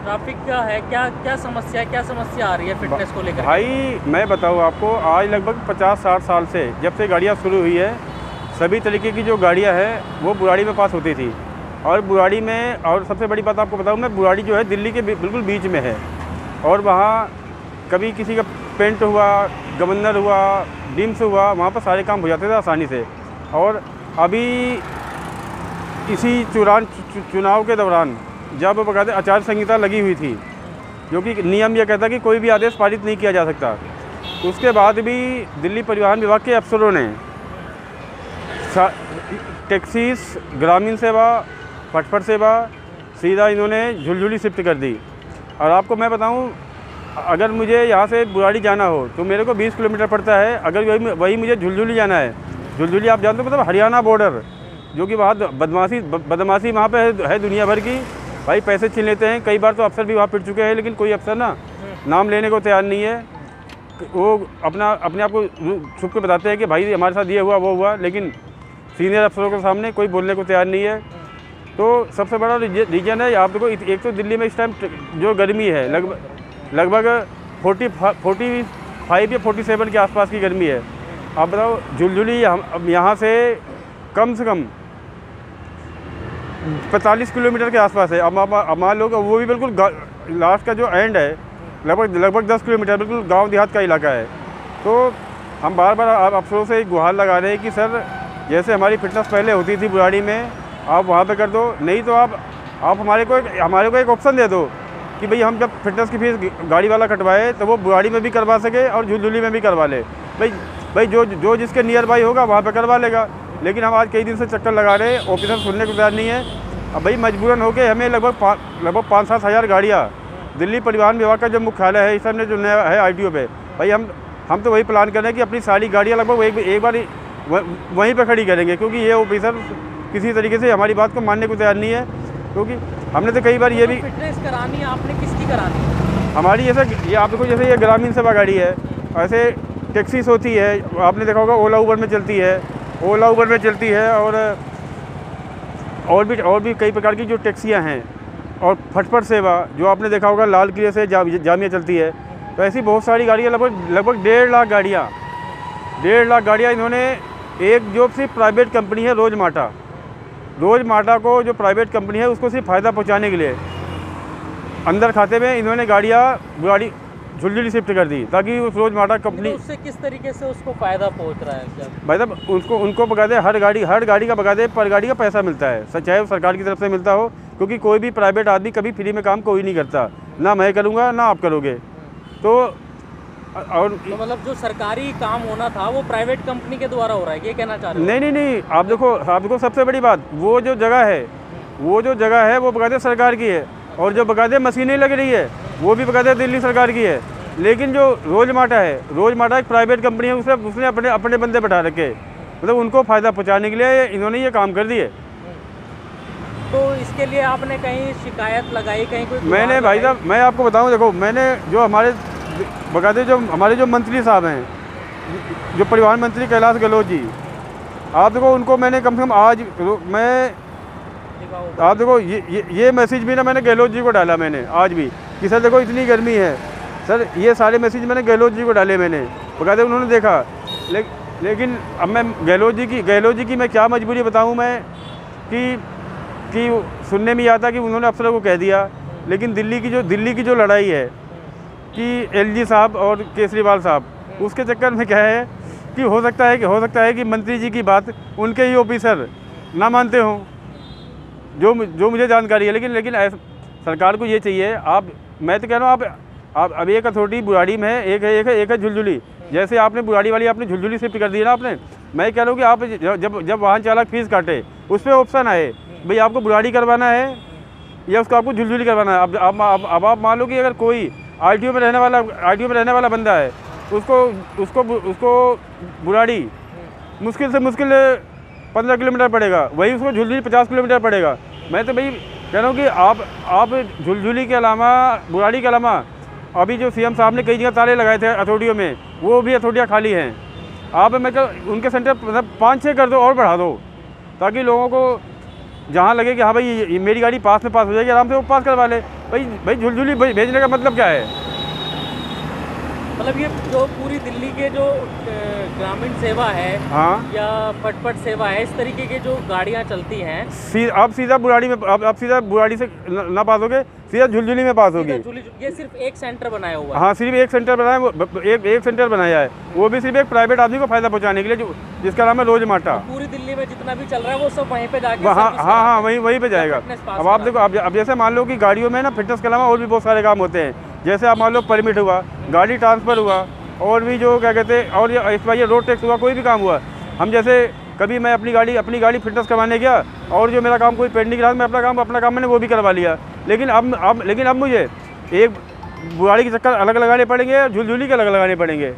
Traffic का है, क्या समस्या आ रही है फिटनेस को लेकर? भाई मैं बताऊँ आपको, आज लगभग 50-60 साल से जब से गाड़ियाँ शुरू हुई है, सभी तरीके की जो गाड़ियाँ हैं वो बुराड़ी में पास होती थी। और बुराड़ी में, और सबसे बड़ी बात आपको बताऊँ मैं, बुराड़ी जो है दिल्ली के बिल्कुल बीच में है। और वहाँ कभी किसी का पेंट हुआ, गवर्नर हुआ, डिम्स हुआ, वहाँ पर सारे काम हो जाते थे आसानी से। और अभी इसी चुनाव के दौरान जब बकायदे आचार संहिता लगी हुई थी, जो कि नियम यह कहता कि कोई भी आदेश पारित नहीं किया जा सकता, उसके बाद भी दिल्ली परिवहन विभाग के अफसरों ने टैक्सीज, ग्रामीण सेवा, फटफट सेवा सीधा इन्होंने झुलझुली शिफ्ट कर दी। और आपको मैं बताऊं, अगर मुझे यहाँ से बुराड़ी जाना हो तो मेरे को 20 किलोमीटर पड़ता है। अगर वही मुझे झुलझुली जाना है, झुलझुली आप जानते हो मतलब हरियाणा बॉर्डर, जो कि वहाँ बदमाशी वहाँ पे है दुनिया भर की। भाई पैसे छीन लेते हैं, कई बार तो अफसर भी वहाँ पिट चुके हैं, लेकिन कोई अफसर ना नाम लेने को तैयार नहीं है। वो अपने आप को छुप के बताते हैं कि भाई हमारे साथ ये हुआ वो हुआ, लेकिन सीनियर अफसरों के सामने कोई बोलने को तैयार नहीं है। तो सबसे बड़ा रीजन है, आप देखो एक तो दिल्ली में इस टाइम जो गर्मी है लगभग 45 या 47 के आसपास की गर्मी है। आप बताओ झुलझुली यहाँ से कम 45 किलोमीटर के आसपास है। अब मान लो वो भी बिल्कुल लास्ट का जो एंड है लगभग 10 किलोमीटर, बिल्कुल गांव देहात का इलाका है। तो हम बार बार अफसरों से गुहार लगा रहे हैं कि सर, जैसे हमारी फिटनेस पहले होती थी बुराड़ी में, आप वहाँ पे कर दो, नहीं तो आप हमारे को एक ऑप्शन दे दो कि भाई हम जब फिटनेस की फीस गाड़ी वाला कटवाए तो वो बुराड़ी में भी करवा सके और झुलझुली में भी करवा ले। भाई जो जिसके नियर बाई होगा वहाँ पे करवा लेगा। लेकिन हम आज कई दिन से चक्कर लगा रहे हैं, ऑफिसर सुनने को तैयार नहीं है। अब भाई मजबूरन होकर हमें लगभग 5-7 हज़ार गाड़ियाँ दिल्ली परिवहन विभाग का जो मुख्यालय है इस समय जो नया है ITO पे, भाई हम तो वही प्लान कर रहे हैं कि अपनी सारी गाड़ियाँ लगभग एक बार वहीं पर खड़ी करेंगे, क्योंकि ये ऑफिसर किसी तरीके से हमारी बात को मानने को तैयार नहीं है। क्योंकि हमने तो कई बार ये भी फिटनेस करानी है, आपने किसकी करानी है? हमारी ये आप देखो, जैसे ये ग्रामीण सेवा गाड़ी है, ऐसे टैक्सीज होती है, आपने देखा होगा ओला उबर में चलती है, और भी कई प्रकार की जो टैक्सियाँ हैं, और फटफट सेवा जो आपने देखा होगा लाल किले से जामिया चलती है। तो ऐसी बहुत सारी गाड़ियाँ, लगभग 1.5 लाख गाड़ियाँ इन्होंने, एक जो सिर्फ प्राइवेट कंपनी है रोज माटा को, जो प्राइवेट कंपनी है उसको सिर्फ फ़ायदा पहुंचाने के लिए अंदर खाते में इन्होंने बुराड़ी झुलझुली शिफ्ट कर दी, ताकि उस रोज माटा कंपनी, तो उससे किस तरीके से उसको फ़ायदा पहुंच रहा है? भाई साहब उनको बकायदे हर गाड़ी का बकायदे पर गाड़ी का पैसा मिलता है, चाहे वो सरकार की तरफ से मिलता हो, क्योंकि कोई भी प्राइवेट आदमी कभी फ्री में काम कोई नहीं करता, ना मैं करूँगा ना आप करोगे। तो मतलब जो सरकारी काम होना था वो प्राइवेट कंपनी के द्वारा हो रहा है, ये कहना चाह रहे हो? नहीं, आप देखो सबसे बड़ी बात, वो जो जगह है वो बकायदे सरकार की है, और जो बकायदे मशीनें लग रही है वो भी बकायदे दिल्ली सरकार की है। लेकिन जो रोज माटा एक प्राइवेट कंपनी है, उसने अपने बंदे बैठा रखे, मतलब उनको फ़ायदा पहुँचाने के लिए इन्होंने ये काम कर दिए। तो इसके लिए आपने कहीं शिकायत लगाई, कहीं कोई? मैंने भाई साहब, मैं आपको बताऊं, देखो मैंने जो बकायदे हमारे जो मंत्री साहब हैं, जो परिवहन मंत्री कैलाश गहलोत जी, आप देखो उनको मैंने कम से कम आप देखो ये मैसेज भी ना मैंने गहलोत जी को डाला, मैंने आज भी कि सर देखो इतनी गर्मी है सर, ये सारे मैसेज मैंने गहलोत जी को डाले मैंने, बकायदे उन्होंने देखा। लेकिन अब मैं गहलोत जी की मैं क्या मजबूरी बताऊँ मैं, कि सुनने में आता कि उन्होंने अफसरों को कह दिया। लेकिन दिल्ली की जो लड़ाई है कि LG साहब और केजरीवाल साहब, उसके चक्कर में क्या है कि हो सकता है कि मंत्री जी की बात उनके ही ऑफिसर ना मानते हों, जो मुझे जानकारी है। लेकिन सरकार को ये चाहिए, मैं तो कह रहा हूँ, आप अब एक अथॉरिटी बुराड़ी में है, एक है झुलझुली। जैसे आपने बुराड़ी वाली आपने झुलझुली शिफ्ट कर दी ना आपने, मैं कह रहा हूँ कि आप जब वाहन चालक फीस काटे उस पर ऑप्शन आए, भाई आपको बुराड़ी करवाना है या उसको आपको झुलझुली करवाना है। अब आप मान लो कि अगर कोई ITO में रहने वाला बंदा है, उसको बुराड़ी मुश्किल से मुश्किल 15 किलोमीटर पड़ेगा, वही उसको झुलझुली 50 किलोमीटर पड़ेगा। मैं तो भाई कह रहा हूँ कि आप झुलझुली के अलावा, बुराड़ी के अलावा, अभी जो CM साहब ने कई जगह ताले लगाए थे अथॉरिटियों में, वो भी अथॉरिटियाँ खाली हैं। आप मैं उनके सेंटर मतलब 5-6 कर दो और बढ़ा दो, ताकि लोगों को जहाँ लगे कि हाँ भाई ये मेरी गाड़ी पास हो जाएगी, आराम से वो पास करवा ले। भाई झुलझुली भेजने का मतलब क्या है? मतलब ये जो पूरी दिल्ली के जो ग्रामीण सेवा है, हाँ, या फटफट सेवा है, इस तरीके की जो गाड़ियाँ चलती हैं, आप सीधा बुराड़ी में, आप सीधा बुराड़ी से ना पास होगे, सीधा झुलझुली में पास होगी। ये सिर्फ एक सेंटर बनाया हुआ है। हाँ, सिर्फ एक सेंटर बनाया, एक सेंटर बनाया है, वो भी सिर्फ एक प्राइवेट आदमी को फायदा पहुंचाने के लिए, जिसका नाम है रोजमाटा। पूरी दिल्ली में जितना भी चल रहा है वो सब वहीं पे जाके हाँ, वहीं पे जाएगा। अब आप देखो, अब जैसे मान लो कि गाड़ियों में ना फिटनेस के अलावा और भी बहुत सारे काम होते हैं। जैसे आप मान लो परमिट हुआ, गाड़ी ट्रांसफ़र हुआ, और भी जो क्या कहते हैं, और ये रोड टैक्स हुआ, कोई भी काम हुआ। हम जैसे कभी मैं अपनी गाड़ी फिटनेस करवाने गया, और जो मेरा काम कोई पेंडिंग रहा, मैं अपना काम मैंने वो भी करवा लिया। लेकिन अब मुझे एक बुराड़ी के चक्कर अलग लगाने पड़ेंगे और झुलझुली के अलग लगाने पड़ेंगे।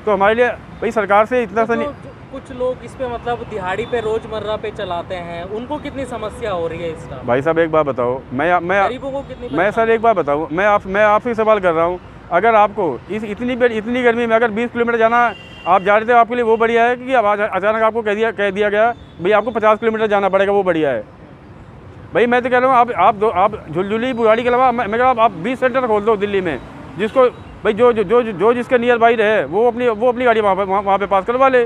तो हमारे लिए भाई सरकार से इतना सा नहीं। कुछ लोग इस पे मतलब दिहाड़ी पे रोजमर्रा पे चलाते हैं, उनको कितनी समस्या हो रही है इसका? भाई साहब एक बात बताओ, गरीबों को कितनी? मैं सर एक बात बताऊँ, मैं आपसे सवाल कर रहा हूँ, अगर आपको इतनी गर्मी में अगर 20 किलोमीटर जाना आप जा रहे थे, आपके लिए वो बढ़िया है कि अब अचानक आपको कह दिया गया भाई आपको 50 किलोमीटर जाना पड़ेगा, वो बढ़िया है? भाई मैं तो कह रहा हूँ आप झुलझुली बुराड़ी के अलावा मैं कह रहा हूँ आप 20 सेंटर खोल दो दिल्ली में, जिसको भाई जो जिसके नियर बाई रहे वो अपनी गाड़ी वहाँ पे पास करवा ले।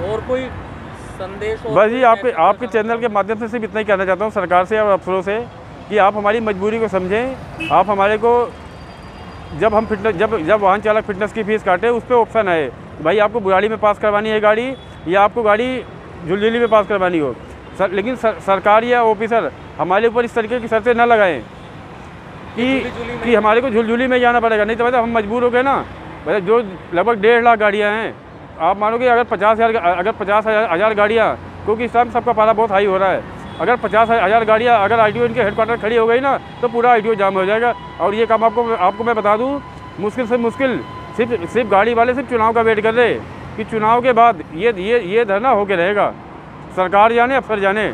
और कोई संदेश? बस जी आपके चैनल के माध्यम से सिर्फ इतना ही कहना चाहता हूँ सरकार से और अफसरों से कि आप हमारी मजबूरी को समझें। आप हमारे को जब वाहन चालक फिटनेस की फ़ीस काटे, उस पर ऑप्शन है भाई आपको बुराड़ी में पास करवानी है गाड़ी, या आपको गाड़ी झुलझुली में पास करवानी हो। लेकिन सरकार या ऑफिसर हमारे ऊपर इस तरीके की शर्तें न लगाएं कि हमारे को झुलझुली में जाना पड़ेगा। नहीं तो भाई हम मजबूर हो गए ना। भाई जो लगभग 1.5 लाख गाड़ियाँ हैं, आप मानोगे अगर 50,000 गाड़ियाँ, क्योंकि इस टाइम सबका पारा बहुत हाई हो रहा है, अगर 50,000 गाड़ियाँ अगर ITO इनके हेडक्वार्टर खड़ी हो गई ना, तो पूरा ITO जाम हो जाएगा। और ये काम आपको मैं बता दूँ, मुश्किल से मुश्किल सिर्फ गाड़ी वाले सिर्फ चुनाव का वेट कर रहे कि चुनाव के बाद ये धरना होके रहेगा। सरकार जाने, अफसर जाने।